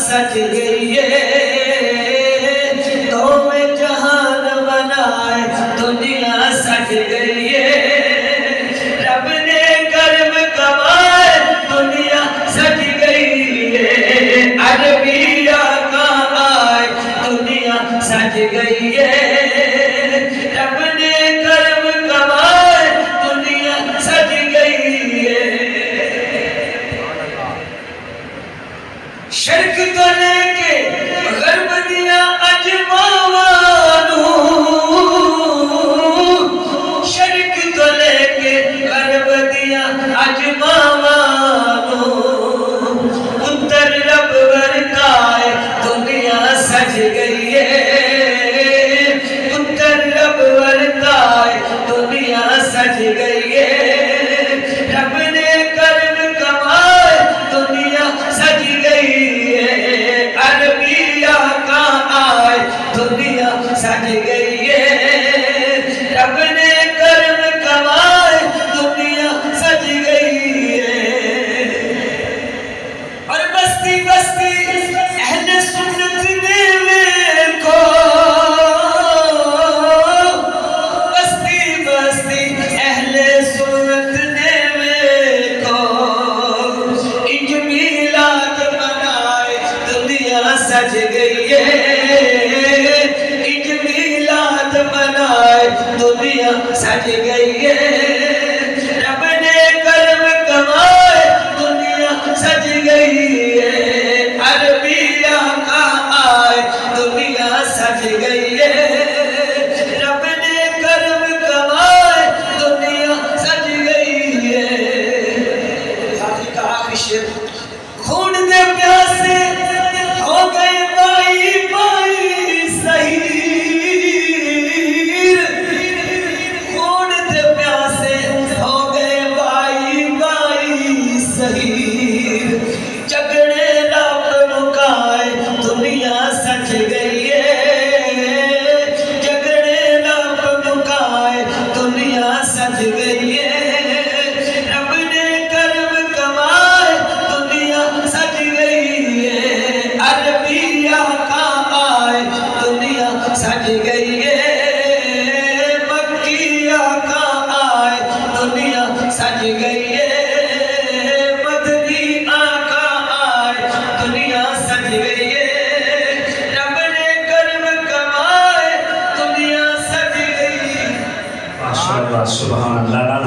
سج گئی ہے تو میں جہان بنائے دنیا سج گئی ہے رب نے کرم کمائے دنیا سج گئی ہے عربی آقا آئے دنیا سج گئی ہے رب نے کرم کمائے دنیا سج گئی ہے شرک تو لے کے غرب دیا اجماوانو شرک تو لے کے غرب دیا اجماوانو اتر رب ورکائے دنیا سج گئی ہے اتر رب ورکائے دنیا سج گئی ہے رب نے کرم کمائے دنیا سج گئی ہے عربی آقا آئے دنیا سج گئی ہے رب نے کرم کمائے دنیا سج گئی ہے اور بستی بستی اہل سنت نے میرے کو بستی بستی اہل سنت نے میرے کو انج میلاد منائے دنیا سج گئی ہے انج میلاد منائے دنیا سج گئی ہے رب نے کرم کمائے دنیا سج گئی ہے عربی آقا آئے دنیا سج گئی ہے رب نے کرم کمائے دنیا سج گئی ہے حاضر کا آخری شعر خون دے پیاسے ہو گئے بائی بائی سہیر خون دے پیاسے ہو گئے بائی بائی سہیر جگڑے رب مکائے دنیا سج گئی ہے جگڑے رب مکائے دنیا سج گئی ہے رب نے کرم کمائے دنیا سج گئی ہے عربی آقا آئے دنیا سج گئی ہے مکی آقا آئے دنیا سج گئی ہے مدنی آقا آئے دنیا سج گئی ہے رب نے کرم کمائے دنیا سج گئی ہے ماشاءاللہ سبحان اللہ